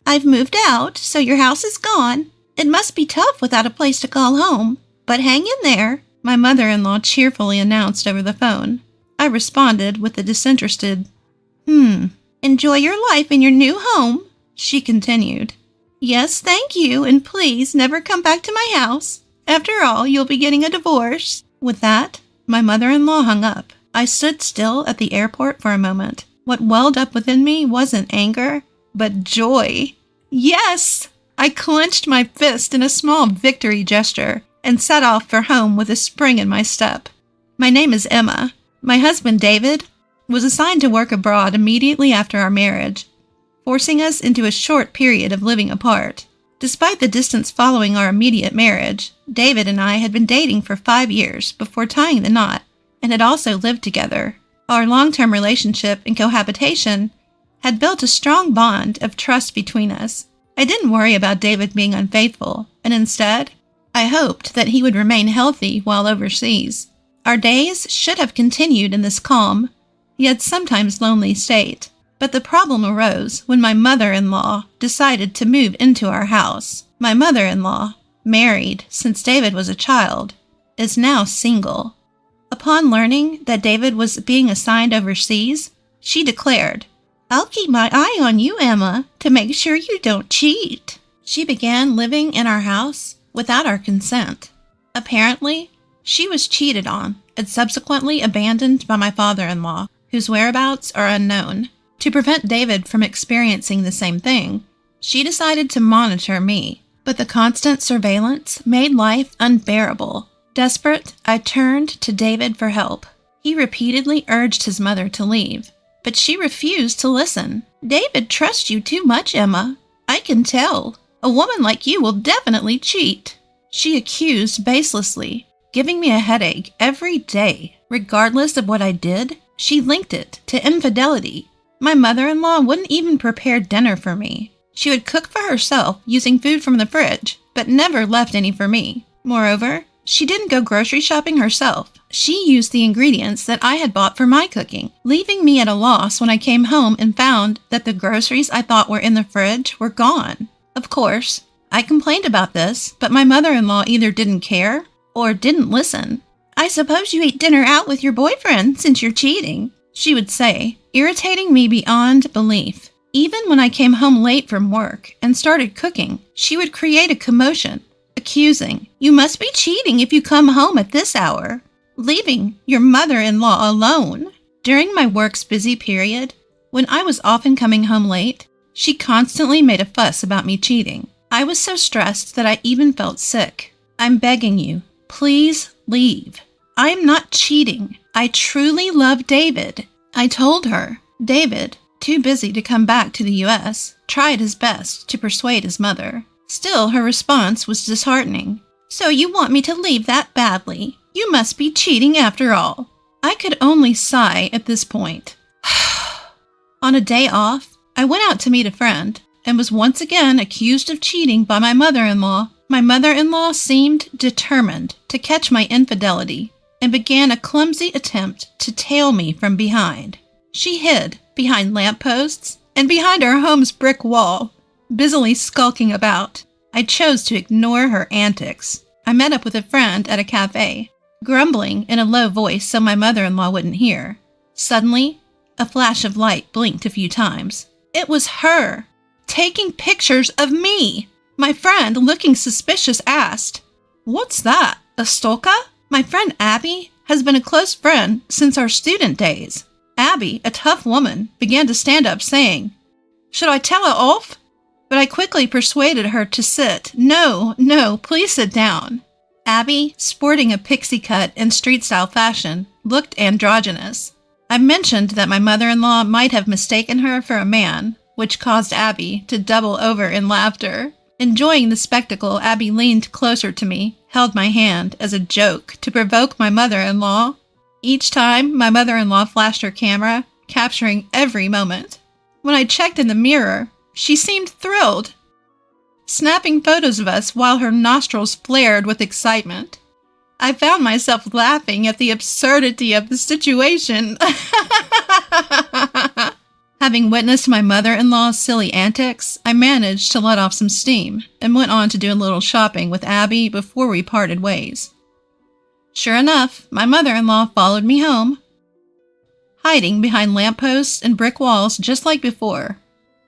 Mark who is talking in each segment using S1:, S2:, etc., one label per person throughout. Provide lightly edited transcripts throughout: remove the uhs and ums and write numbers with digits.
S1: I've moved out, so your house is gone. It must be tough without a place to call home. But hang in there, my mother-in-law cheerfully announced over the phone. I responded with a disinterested, Enjoy your life in your new home, she continued. Yes, thank you, and please never come back to my house. After all, you'll be getting a divorce. With that, my mother-in-law hung up. I stood still at the airport for a moment. What welled up within me wasn't anger, but joy. Yes! I clenched my fist in a small victory gesture and set off for home with a spring in my step. My name is Emma. My husband, David, was assigned to work abroad immediately after our marriage, forcing us into a short period of living apart. Despite the distance following our immediate marriage, David and I had been dating for 5 years before tying the knot and had also lived together. Our long-term relationship and cohabitation had built a strong bond of trust between us. I didn't worry about David being unfaithful, and instead, I hoped that he would remain healthy while overseas. Our days should have continued in this calm, yet sometimes lonely state. But the problem arose when my mother-in-law decided to move into our house. My mother-in-law, married since David was a child, is now single. Upon learning that David was being assigned overseas, she declared, I'll keep my eye on you, Emma, to make sure you don't cheat. She began living in our house without our consent. Apparently, she was cheated on and subsequently abandoned by my father-in-law, whose whereabouts are unknown. To prevent David from experiencing the same thing, she decided to monitor me, but the constant surveillance made life unbearable. Desperate, I turned to David for help. He repeatedly urged his mother to leave, but she refused to listen. David trusts you too much, Emma. I can tell. A woman like you will definitely cheat, she accused baselessly, giving me a headache every day. Regardless of what I did, she linked it to infidelity. My mother-in-law wouldn't even prepare dinner for me. She would cook for herself using food from the fridge, but never left any for me. Moreover, she didn't go grocery shopping herself. She used the ingredients that I had bought for my cooking, leaving me at a loss when I came home and found that the groceries I thought were in the fridge were gone. Of course, I complained about this, but my mother-in-law either didn't care or didn't listen. I suppose you ate dinner out with your boyfriend since you're cheating, she would say, irritating me beyond belief. Even when I came home late from work and started cooking, she would create a commotion, accusing, you must be cheating if you come home at this hour, leaving your mother-in-law alone. During my work's busy period, when I was often coming home late, she constantly made a fuss about me cheating. I was so stressed that I even felt sick. I'm begging you, please leave. I'm not cheating. I truly love David. I told her. David, too busy to come back to the U.S., tried his best to persuade his mother. Still, her response was disheartening. So you want me to leave that badly? You must be cheating after all. I could only sigh at this point. On a day off, I went out to meet a friend and was once again accused of cheating by my mother-in-law. My mother-in-law seemed determined to catch my infidelity and began a clumsy attempt to tail me from behind. She hid behind lampposts and behind our home's brick wall, busily skulking about. I chose to ignore her antics. I met up with a friend at a cafe, grumbling in a low voice so my mother-in-law wouldn't hear. Suddenly, a flash of light blinked a few times. It was her, taking pictures of me. My friend, looking suspicious, asked, "What's that, a stalker?" My friend Abby has been a close friend since our student days. Abby, a tough woman, began to stand up saying, "Should I tell her off?" But I quickly persuaded her to sit. No, please sit down. Abby, sporting a pixie cut in street-style fashion, looked androgynous. I mentioned that my mother-in-law might have mistaken her for a man, which caused Abby to double over in laughter. Enjoying the spectacle, Abby leaned closer to me, held my hand as a joke to provoke my mother-in-law. Each time, my mother-in-law flashed her camera, capturing every moment. When I checked in the mirror, she seemed thrilled, snapping photos of us while her nostrils flared with excitement. I found myself laughing at the absurdity of the situation. Having witnessed my mother-in-law's silly antics, I managed to let off some steam and went on to do a little shopping with Abby before we parted ways. Sure enough, my mother-in-law followed me home, hiding behind lampposts and brick walls just like before.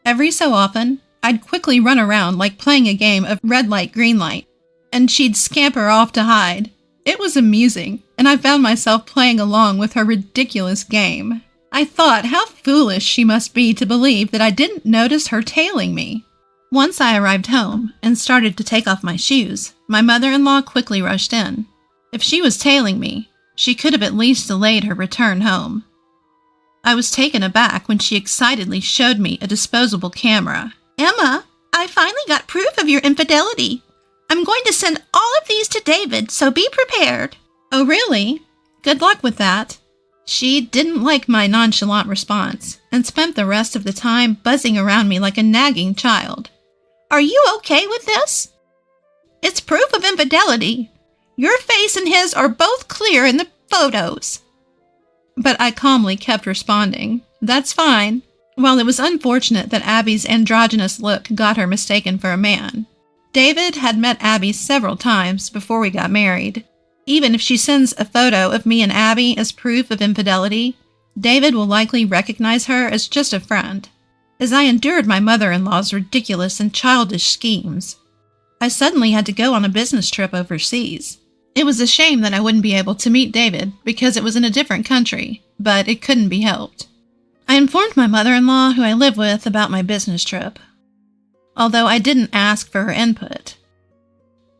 S1: Every so often, I'd quickly run around like playing a game of red light, green light, and she'd scamper off to hide. It was amusing, and I found myself playing along with her ridiculous game. I thought how foolish she must be to believe that I didn't notice her tailing me. Once I arrived home and started to take off my shoes, my mother-in-law quickly rushed in. If she was tailing me, she could have at least delayed her return home. I was taken aback when she excitedly showed me a disposable camera. "Emma, I finally got proof of your infidelity. I'm going to send all of these to David, so be prepared." "Oh, really? Good luck with that." She didn't like my nonchalant response and spent the rest of the time buzzing around me like a nagging child. "Are you okay with this? It's proof of infidelity. Your face and his are both clear in the photos." But I calmly kept responding, "That's fine." While it was unfortunate that Abby's androgynous look got her mistaken for a man, David had met Abby several times before we got married. Even if she sends a photo of me and Abby as proof of infidelity, David will likely recognize her as just a friend. As I endured my mother-in-law's ridiculous and childish schemes, I suddenly had to go on a business trip overseas. It was a shame that I wouldn't be able to meet David because it was in a different country, but it couldn't be helped. I informed my mother-in-law, who I live with, about my business trip, although I didn't ask for her input.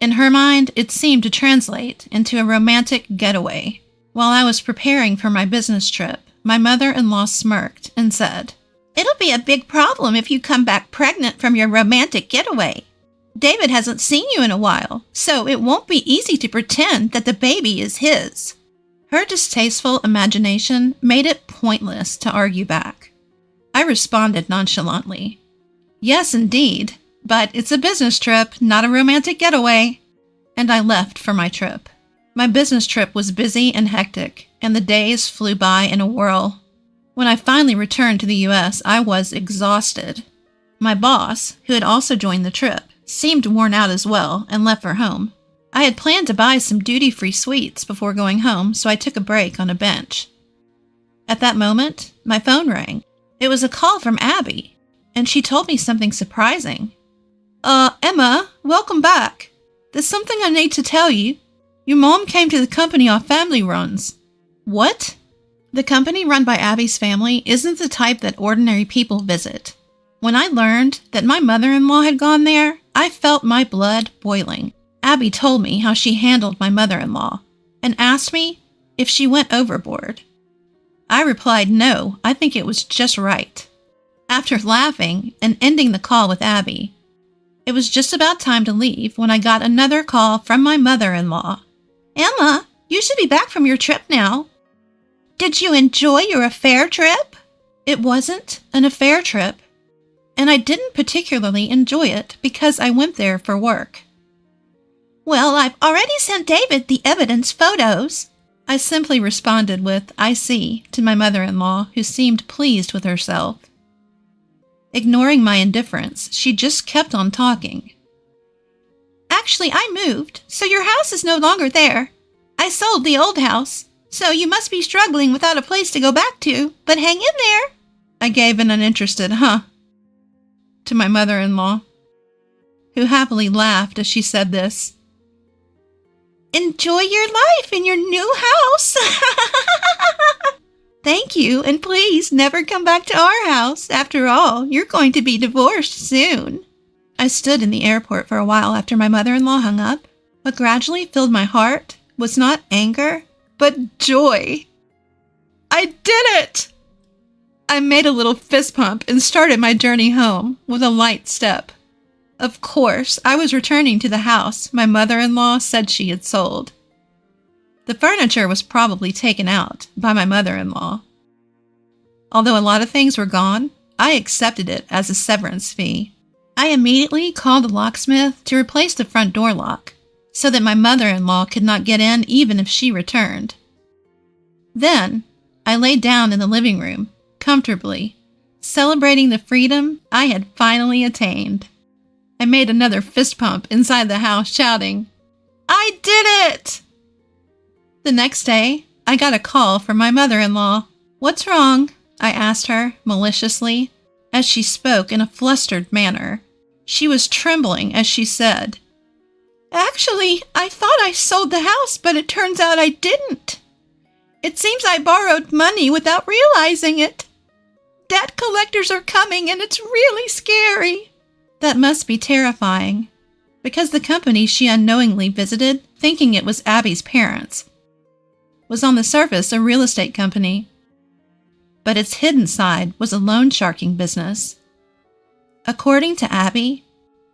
S1: In her mind, it seemed to translate into a romantic getaway. While I was preparing for my business trip, my mother-in-law smirked and said, "It'll be a big problem if you come back pregnant from your romantic getaway. David hasn't seen you in a while, so it won't be easy to pretend that the baby is his." Her distasteful imagination made it pointless to argue back. I responded nonchalantly, "Yes, indeed. But it's a business trip, not a romantic getaway." And I left for my trip. My business trip was busy and hectic, and the days flew by in a whirl. When I finally returned to the U.S., I was exhausted. My boss, who had also joined the trip, seemed worn out as well and left for home. I had planned to buy some duty-free sweets before going home, so I took a break on a bench. At that moment, my phone rang. It was a call from Abby, and she told me something surprising. Emma, welcome back. There's something I need to tell you. Your mom came to the company our family runs." "What?" The company run by Abby's family isn't the type that ordinary people visit. When I learned that my mother-in-law had gone there, I felt my blood boiling. Abby told me how she handled my mother-in-law and asked me if she went overboard. I replied, "No, I think it was just right." After laughing and ending the call with Abby, it was just about time to leave when I got another call from my mother-in-law. "Emma, you should be back from your trip now. Did you enjoy your affair trip?" It wasn't an affair trip, and I didn't particularly enjoy it because I went there for work. "Well, I've already sent David the evidence photos." I simply responded with, "I see," to my mother-in-law, who seemed pleased with herself. Ignoring my indifference, she just kept on talking. "Actually, I moved, so your house is no longer there. I sold the old house, so you must be struggling without a place to go back to, but hang in there." I gave an uninterested "huh" to my mother-in-law, who happily laughed as she said this. "Enjoy your life in your new house." "Thank you, and please never come back to our house. After all, you're going to be divorced soon." I stood in the airport for a while after my mother-in-law hung up. What gradually filled my heart was not anger, but joy. I did it! I made a little fist pump and started my journey home with a light step. Of course, I was returning to the house my mother-in-law said she had sold. The furniture was probably taken out by my mother-in-law. Although a lot of things were gone, I accepted it as a severance fee. I immediately called a locksmith to replace the front door lock so that my mother-in-law could not get in even if she returned. Then, I laid down in the living room, comfortably, celebrating the freedom I had finally attained. I made another fist pump inside the house, shouting, "I did it!" The next day, I got a call from my mother-in-law. "What's wrong?" I asked her maliciously, as she spoke in a flustered manner. She was trembling as she said, "Actually, I thought I sold the house, but it turns out I didn't. It seems I borrowed money without realizing it. Debt collectors are coming and it's really scary." That must be terrifying, because the company she unknowingly visited, thinking it was Abby's parents, was on the surface a real estate company, but its hidden side was a loan sharking business. According to Abby,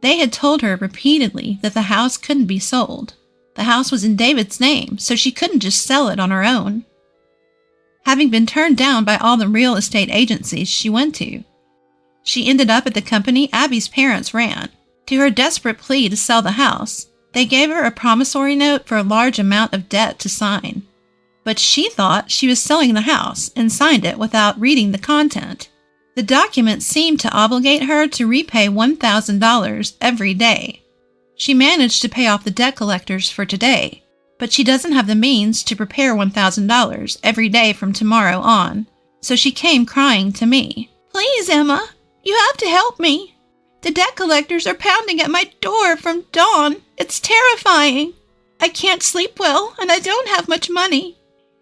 S1: they had told her repeatedly that the house couldn't be sold. The house was in David's name, so she couldn't just sell it on her own. Having been turned down by all the real estate agencies she went to, she ended up at the company Abby's parents ran. To her desperate plea to sell the house, they gave her a promissory note for a large amount of debt to sign. But she thought she was selling the house and signed it without reading the content. The document seemed to obligate her to repay $1,000 every day. She managed to pay off the debt collectors for today, but she doesn't have the means to prepare $1,000 every day from tomorrow on, so she came crying to me. "Please, Emma, you have to help me. The debt collectors are pounding at my door from dawn. It's terrifying. I can't sleep well, and I don't have much money.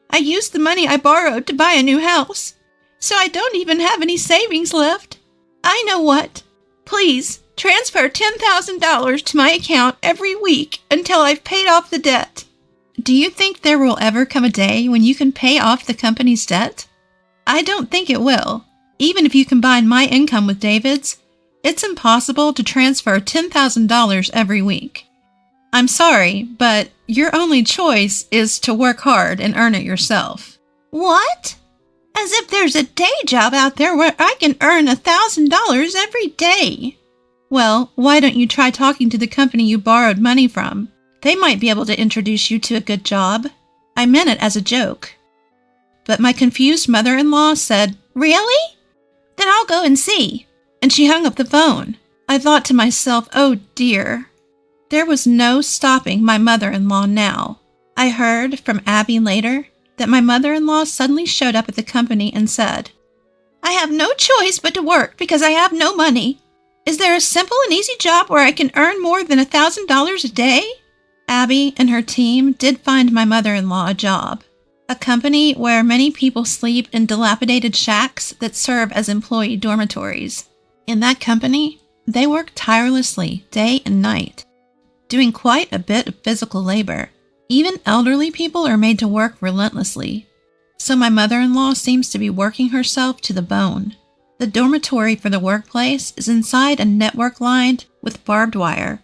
S1: I used the money I borrowed to buy a new house, so I don't even have any savings left. I know what. Please, transfer $10,000 to my account every week until I've paid off the debt." Do you think there will ever come a day when you can pay off the company's debt? I don't think it will. Even if you combine my income with David's, it's impossible to transfer $10,000 every week. I'm sorry, but your only choice is to work hard and earn it yourself. What? As if there's a day job out there where I can earn $1,000 every day. Well, why don't you try talking to the company you borrowed money from? They might be able to introduce you to a good job. I meant it as a joke. But my confused mother-in-law said, "Really? Then I'll go and see." And she hung up the phone. I thought to myself, oh dear. There was no stopping my mother-in-law now. I heard from Abby later that my mother-in-law suddenly showed up at the company and said, "I have no choice but to work because I have no money. Is there a simple and easy job where I can earn more than $1,000 a day?" Abby and her team did find my mother-in-law a job, a company where many people sleep in dilapidated shacks that serve as employee dormitories. In that company, they work tirelessly day and night, doing quite a bit of physical labor. Even elderly people are made to work relentlessly. So my mother-in-law seems to be working herself to the bone. The dormitory for the workplace is inside a network lined with barbed wire,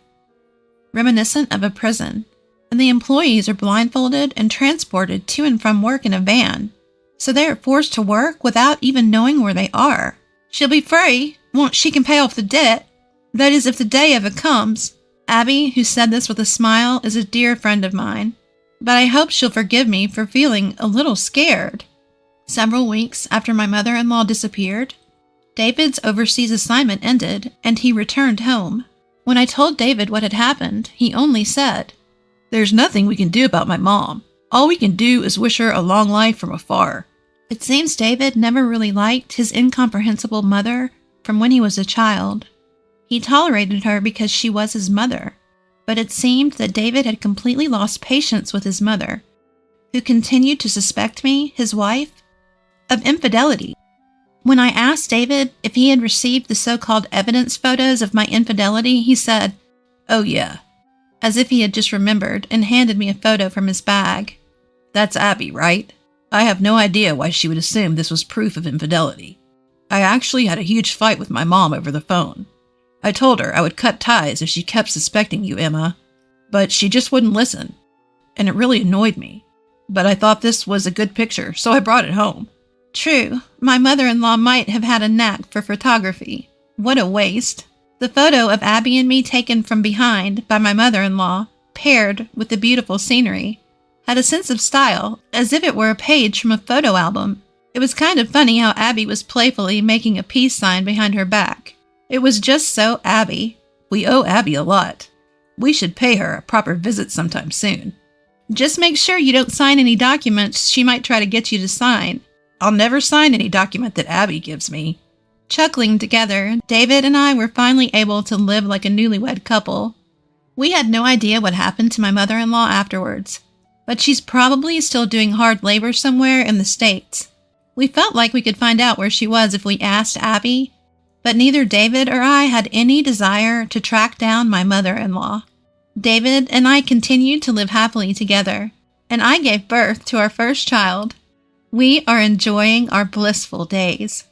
S1: reminiscent of a prison, and the employees are blindfolded and transported to and from work in a van, so they are forced to work without even knowing where they are. She'll be free once she can pay off the debt. That is, if the day ever comes. Abby, who said this with a smile, is a dear friend of mine, but I hope she'll forgive me for feeling a little scared. Several weeks after my mother-in-law disappeared, David's overseas assignment ended and he returned home. When I told David what had happened, he only said, "There's nothing we can do about my mom. All we can do is wish her a long life from afar." It seems David never really liked his incomprehensible mother from when he was a child. He tolerated her because she was his mother, but it seemed that David had completely lost patience with his mother, who continued to suspect me, his wife, of infidelity. When I asked David if he had received the so-called evidence photos of my infidelity, he said, "Oh yeah," as if he had just remembered, and handed me a photo from his bag. "That's Abby, right? I have no idea why she would assume this was proof of infidelity. I actually had a huge fight with my mom over the phone. I told her I would cut ties if she kept suspecting you, Emma, but she just wouldn't listen, and it really annoyed me. But I thought this was a good picture, so I brought it home." True, my mother-in-law might have had a knack for photography. What a waste. The photo of Abby and me taken from behind by my mother-in-law, paired with the beautiful scenery, had a sense of style, as if it were a page from a photo album. It was kind of funny how Abby was playfully making a peace sign behind her back. It was just so Abby. We owe Abby a lot. We should pay her a proper visit sometime soon. Just make sure you don't sign any documents she might try to get you to sign. I'll never sign any document that Abby gives me. Chuckling together, David and I were finally able to live like a newlywed couple. We had no idea what happened to my mother-in-law afterwards, but she's probably still doing hard labor somewhere in the States. We felt like we could find out where she was if we asked Abby, but neither David or I had any desire to track down my mother-in-law. David and I continued to live happily together, and I gave birth to our first child. We are enjoying our blissful days.